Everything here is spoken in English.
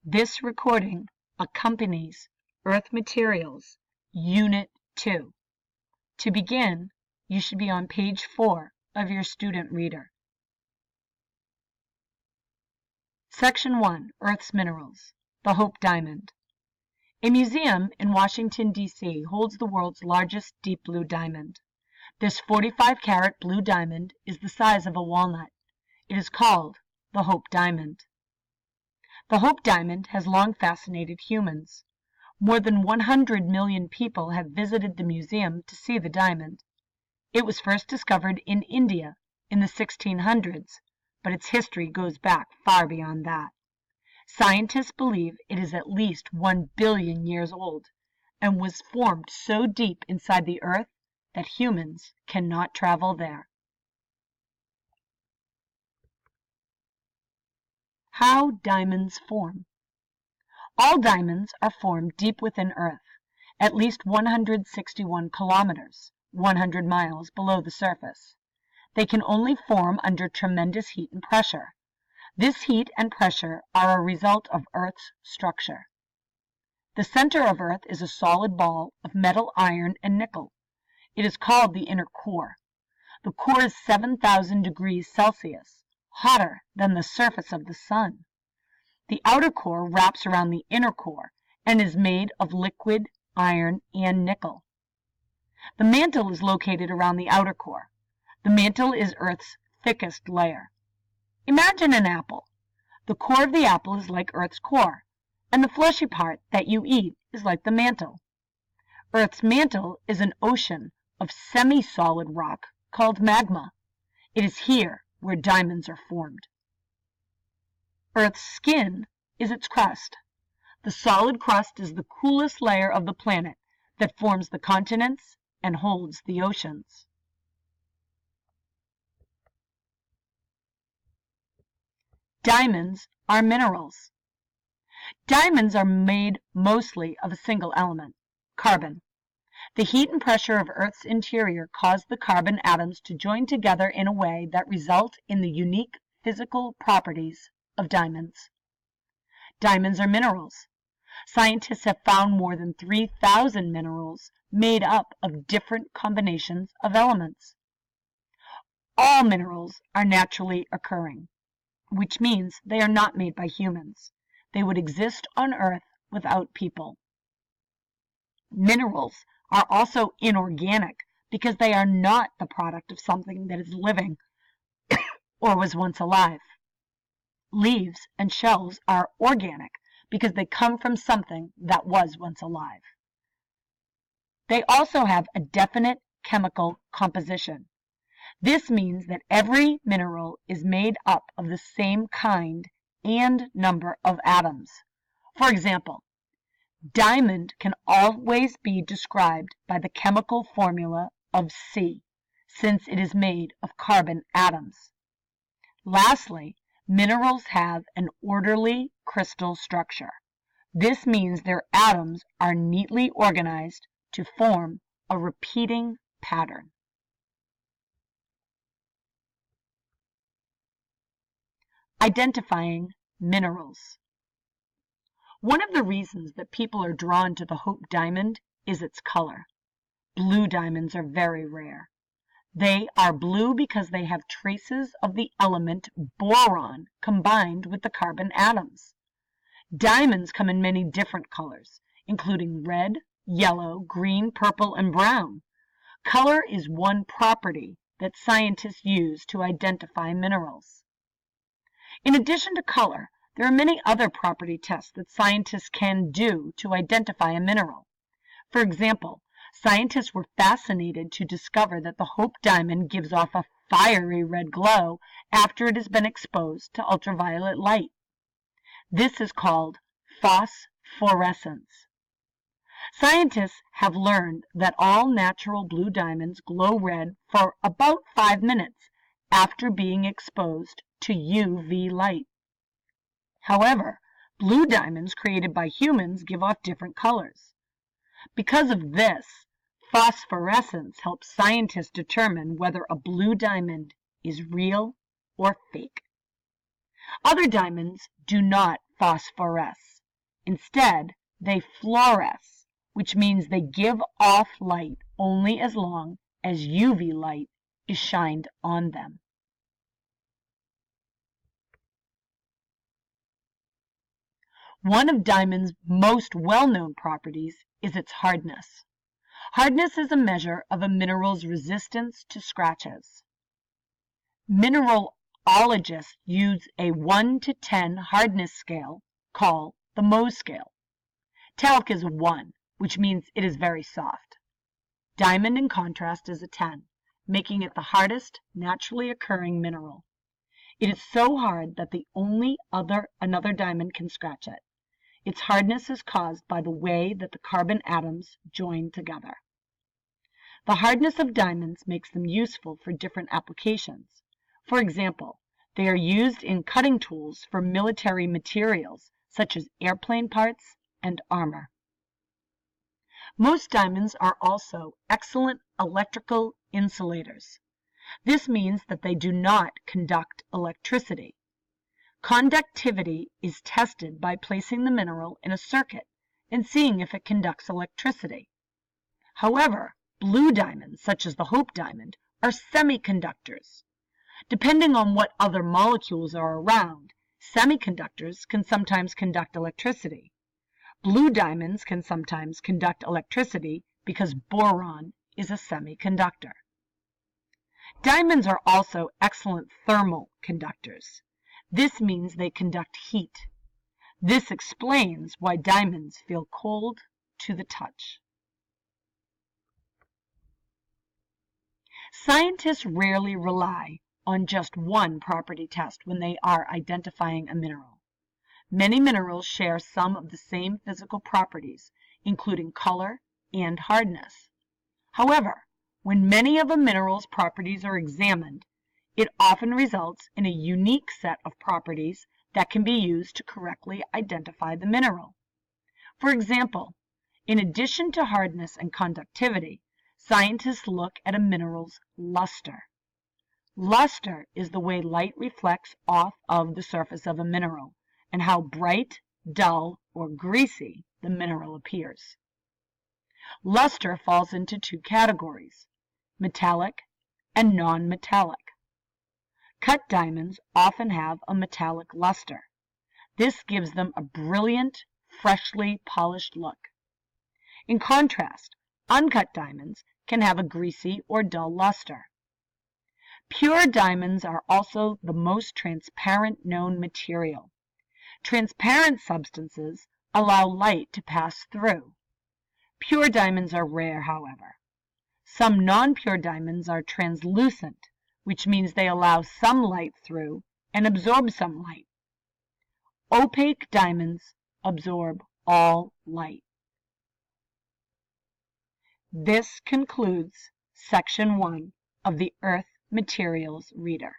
This recording accompanies Earth Materials, Unit 2. To begin, you should be on page 4 of your student reader. Section 1, Earth's Minerals, the Hope Diamond. A museum in Washington, D.C. holds the world's largest deep blue diamond. This 45-carat blue diamond is the size of a walnut. It is called the Hope Diamond. The Hope Diamond has long fascinated humans. More than 100 million people have visited the museum to see the diamond. It was first discovered in India in the 1600s, but its history goes back far beyond that. Scientists believe it is at least 1 billion years old and was formed so deep inside the earth that humans cannot travel there. How diamonds form. All diamonds are formed deep within Earth, at least 161 kilometers, 100 miles below the surface. They can only form under tremendous heat and pressure. This heat and pressure are a result of Earth's structure. The center of Earth is a solid ball of metal, iron, and nickel. It is called the inner core. The core is 7,000 degrees Celsius, hotter than the surface of the sun. The outer core wraps around the inner core and is made of liquid, iron, and nickel. The mantle is located around the outer core. The mantle is Earth's thickest layer. Imagine an apple. The core of the apple is like Earth's core, and the fleshy part that you eat is like the mantle. Earth's mantle is an ocean of semi-solid rock called magma. It is here where diamonds are formed. Earth's skin is its crust. The solid crust is the coolest layer of the planet that forms the continents and holds the oceans. Diamonds are minerals. Diamonds are made mostly of a single element, carbon. The heat and pressure of Earth's interior cause the carbon atoms to join together in a way that result in the unique physical properties of diamonds. Diamonds are minerals. Scientists have found more than 3,000 minerals made up of different combinations of elements. All minerals are naturally occurring, which means they are not made by humans. They would exist on Earth without people. Minerals are also inorganic because they are not the product of something that is living or was once alive. Leaves and shells are organic because they come from something that was once alive. They also have a definite chemical composition. This means that every mineral is made up of the same kind and number of atoms. For example, diamond can always be described by the chemical formula of C, since it is made of carbon atoms. Lastly, minerals have an orderly crystal structure. This means their atoms are neatly organized to form a repeating pattern. Identifying minerals. One of the reasons that people are drawn to the Hope Diamond is its color. Blue diamonds are very rare. They are blue because they have traces of the element boron combined with the carbon atoms. Diamonds come in many different colors, including red, yellow, green, purple, and brown. Color is one property that scientists use to identify minerals. In addition to color, there are many other property tests that scientists can do to identify a mineral. For example, scientists were fascinated to discover that the Hope Diamond gives off a fiery red glow after it has been exposed to ultraviolet light. This is called phosphorescence. Scientists have learned that all natural blue diamonds glow red for about 5 minutes after being exposed to UV light. However, blue diamonds created by humans give off different colors. Because of this, phosphorescence helps scientists determine whether a blue diamond is real or fake. Other diamonds do not phosphoresce. Instead, they fluoresce, which means they give off light only as long as UV light is shined on them. One of diamond's most well-known properties is its hardness. Hardness is a measure of a mineral's resistance to scratches. Mineralogists use a 1 to 10 hardness scale called the Mohs scale. Talc is a 1, which means it is very soft. Diamond, in contrast, is a 10, making it the hardest naturally occurring mineral. It is so hard that another diamond can scratch it. Its hardness is caused by the way that the carbon atoms join together. The hardness of diamonds makes them useful for different applications. For example, they are used in cutting tools for military materials such as airplane parts and armor. Most diamonds are also excellent electrical insulators. This means that they do not conduct electricity. Conductivity is tested by placing the mineral in a circuit and seeing if it conducts electricity. However, blue diamonds, such as the Hope diamond, are semiconductors. Depending on what other molecules are around, semiconductors can sometimes conduct electricity. Blue diamonds can sometimes conduct electricity because boron is a semiconductor. Diamonds are also excellent thermal conductors. This means they conduct heat. This explains why diamonds feel cold to the touch. Scientists rarely rely on just one property test when they are identifying a mineral. Many minerals share some of the same physical properties, including color and hardness. However, when many of a mineral's properties are examined, it often results in a unique set of properties that can be used to correctly identify the mineral. For example, in addition to hardness and conductivity, scientists look at a mineral's luster. Luster is the way light reflects off of the surface of a mineral and how bright, dull, or greasy the mineral appears. Luster falls into two categories: metallic and non-metallic. Cut diamonds often have a metallic luster. This gives them a brilliant, freshly polished look. In contrast, uncut diamonds can have a greasy or dull luster. Pure diamonds are also the most transparent known material. Transparent substances allow light to pass through. Pure diamonds are rare, however. Some non-pure diamonds are translucent, which means they allow some light through and absorb some light. Opaque diamonds absorb all light. This concludes Section 1 of the Earth Materials Reader.